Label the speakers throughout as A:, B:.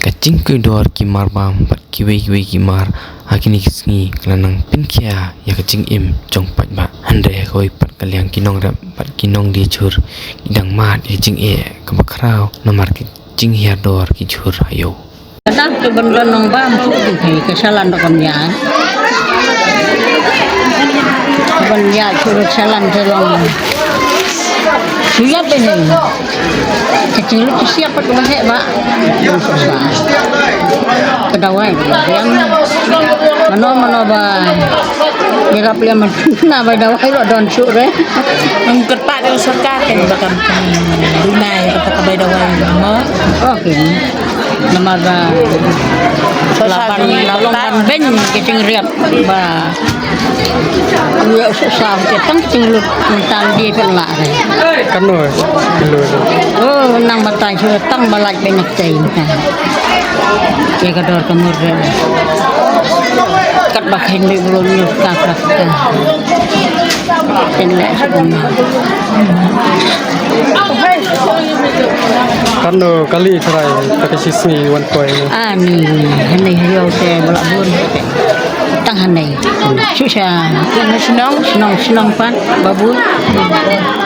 A: Kacing kedor kimar bam pat kiwe kimar akini kisngi kelanang pinkia ya kacing im jong pat ba handai koi pat kaliang kinong rap pat kinong di chur idang mat kacing kabakrau nomar kacing hiador ki chur ayo
B: Kadang tu benda nong bam tu di kesalahan dokam ya. Benda curut kesalahan dalam. Siap ini. Kecil tu siapa tu bahaya pak? Susah. Kedawai yang mana bah. Kira pilihan mana bah dawai lo don sure.
C: Mengikut Pak Dewan Sarkar kan bahkan Brunei kata kabai dawai nama.
B: Oh ini. Nama bah. Lapan ben kecing riap bah. Dia susah ketang kecing lut mental dia pelak.
D: Kanu kilo.
B: Oh, nang matai sudah tang balak banyak cain. Dia kador kemur. Kat bakhen di belum nyukak rakta. Tenlek sebenarnya.
D: Kanu kali cerai pakai sisni wan koi.
B: Ni hiau te balak bun. Tang hanai. Susah. Senang pan babu.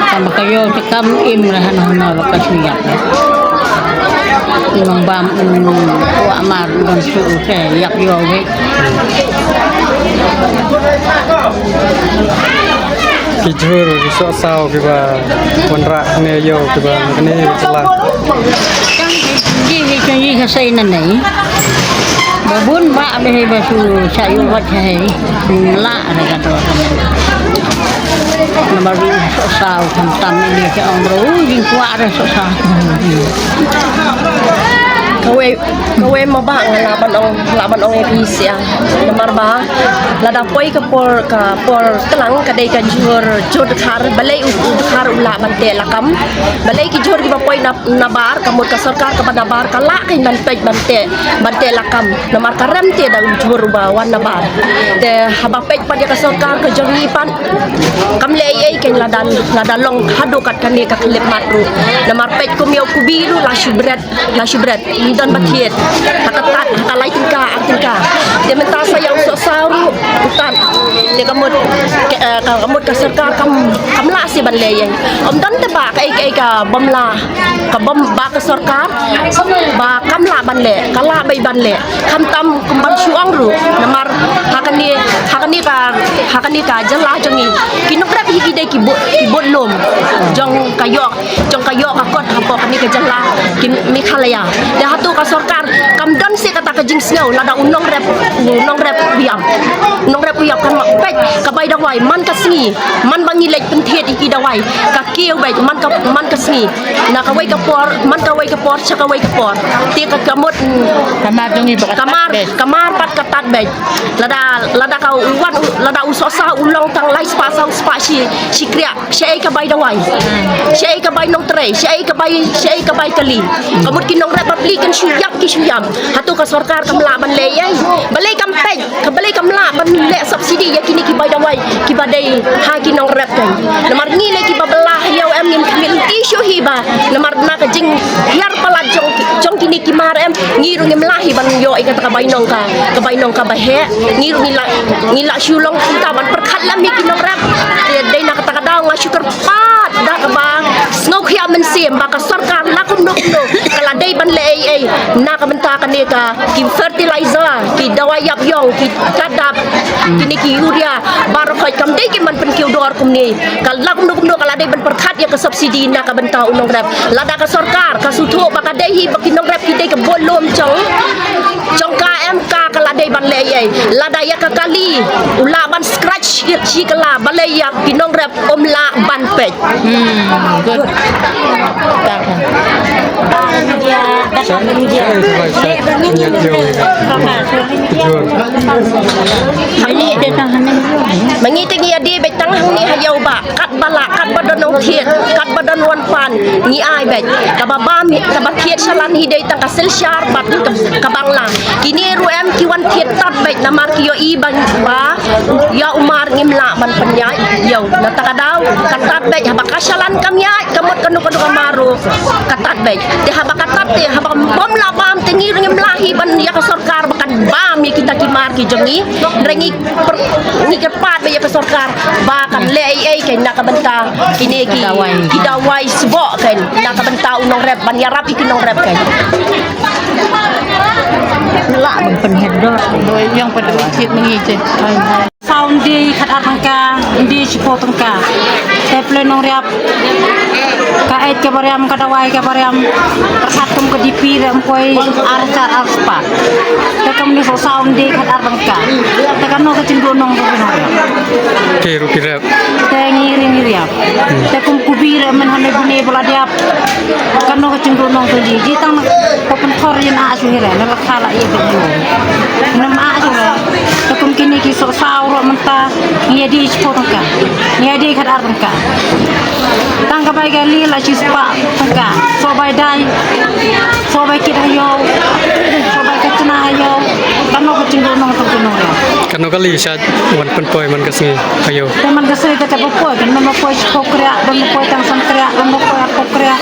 B: Sama kayo tekam im lah hana bakas minyak. Imang bam wa amar don su te yak yo we.
D: Kijur risau sao kiba wanra ne yo kiba kene celah.
B: Ji kasai nanai. Babun ba abe basu sayu wat hai. La ada kata. Nomor sosau tam ini ke orang jing kuat ada sosau.
E: Kawe mabang laban ong APC nomor ba lada poi ke por telang kadai ka jur khar balai khar ula bante lakam balai ki jur ki ba poi nabar kamut ka sarkar ka nabar ka la kain bante lakam nomor karam te da jur ba wan nabar te haba pej pa ka sarkar ka jori pan kam le ai kain lada long hadu kat kan ka klip matru nomor pej ko miau ku biru la shubret dan bakiet hakatat hakalai tingka dia minta saya usuk saru utan dia kamut ka sarkar kamla si ban leye om dan te ba kai ka bomla ka bom ba ka sarkar ba kamla ban le kala bai ban le kam tam kumban suang ru namar hakani ka jala jongi kinokra bi ki dai ki bot lom jong kayok ka kot hapo kani ka jala kin mi khalaya dah tu ka sarkar kam dan si kata ka jing snau lada unong rep biam kan mak pek ka bai dawai man ka sngi man bangi lek pentet iki dawai ka kieu bai man ka sngi na ka wai ka por man ka wai ka por cha ka wai ka por ti ka kamut
C: Kamar jongi
E: kamar pat ka tat bai lada ka uwan lada usosa ulong tang lai spa si kria syai ka bai dawai syai ka bai nong tre syai ka bai kali kamut kinong rep bli kan syuyam hatu ka sarkar kamla ban le yai balai kampej ka balai kamla ban le subsidi ya kini ki bai dawai ki badai ha kinong rep kan namar ni le ki babelah yau em ngin kmil tishu hiba namar na ka jing hiar pala jong kini ki mar em ngiru ngim lahi ban yo ai ka bai nong ka bahe ngiru ngila syulong kita ban perkhat lam mi kinong rep dai na ka daw nga syukur pat da ka bang ngau khia men sim ba ka sarkar la kun no kala dai ban le ai na ka benta ka ni ka ki fertilizer ki dawai yap yong ki kadap kini ki urea baru kai kam dai ki man pen ki dor kum ni kal la kum no kala dai ban perkhat ya ka subsidi na ka benta unong rep lada ka sarkar ka sutho ba ka dai hi ba ki nong rep ki dai ka bolom chong ka MK kala dai ban le ai lada ya ka kali ula ban scratch ki kala balai ya ki nong rep om la ban pej
C: Good.
F: Dia
D: saya niat yo kejur
E: Mengiting ia di betang ni hayau ba kat bala kat badan nong thiet kat badan wan pan ni ai bet ka ba mi ka ba thiet salan hi dei tang ka sel shar bat ka bangla kini ru em ki wan thiet tat bet na mar ki yo i bang ba ya umar ngimla man penya yo na ta kadaw ka tat bet ha ba ka salan kam ya kamot kanu kanu kamaru ka tat bet te ha ba ka tat te ha ba bom la bam te ngir ngimla hi ban ya ka sarkar bakan bam ya kita ki mar ki jongi rengi ni ke pat be ya ka sarkar ba kan le ai kay nakabanta kini ki kidawai subo kan nakabanta unong rep ban yarap ikinong rep kan
B: la bang penhedor
C: Doi yang pada ukit mengice. Sound di kat arangka, di cipo tengka. Teple nong riap. Kait ke bariam kadawai ke bariam. Tersatum ke dipi dan koi arca arspa. Tekam ni so sound di kat arangka. Tekam no kecindu nong nong.
D: ke rupi rap
C: Tengiring riap. Tekum kubira menhane bune beladiap. Kan no kecindu nong tuli. Jitang open korin asu hira. Nalak khala iya begitu. Nama asu hira. Tekum kini kisah sauro menta ngia di cipo tengka. Ngia di kat arangka. Tangka bai gali la cispa tengka. So bai dai. So bai kita yo. So bai ketuna yo. Kan no kecindu nong tuli nong ya.
D: kan no kali sad wan pentoy man kasih ayo
C: Teman kasih kita berpoi, kan nama poi pokrea, dan poi tang sangkrea, dan poi pokrea.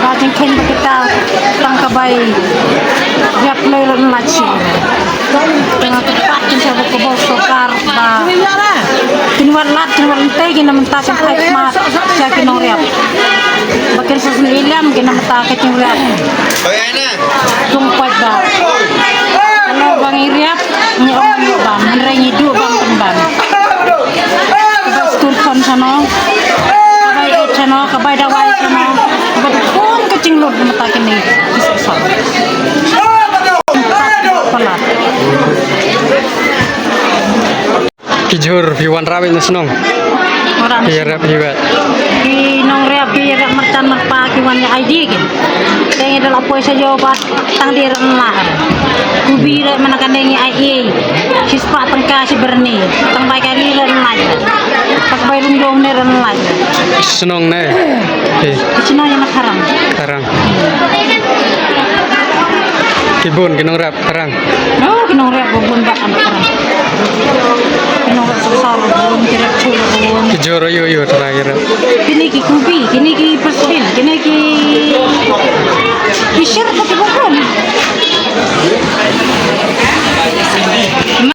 C: Rajin kain kita tangka bai. Biak lelon laci. Tengah tepat kita berkebau sokar ba. Kinwan lat, kinwan teh, kina mentah sampai mat, saya kinong riap. Bakin sesuliam, kina mentah kecing riap. Tumpah ba. Kalau bang iriap, ni orang ni bang, menrai hidup bang tembang. Kabas turfon sana, kabai et sana, kabai dawai sana, kabai pun kecing lor mata kini kisah. Pelat.
D: kijur piwan rawi nasenong
C: Orang
D: iya rap juga
C: di nong reap di reap mercan merpa kiwan ya ID kan. Tengi dalam poin saja obat tang di renlah. Kubi reap menakan tengi IA. Sispa tengka si berni. Tang baik kali renlah. Pas bayi lunggong ne renlah.
D: senong ne eh
C: Di sini yang sekarang.
D: karang kibun kinong rap karang
C: No, kinong reap bubun bakan sekarang. Kinong reap sesar bubun kirap cul bubun.
D: kijur yo terakhir
C: Kini ki kubi, kini ki presiden, kini ki kisir pati bubun.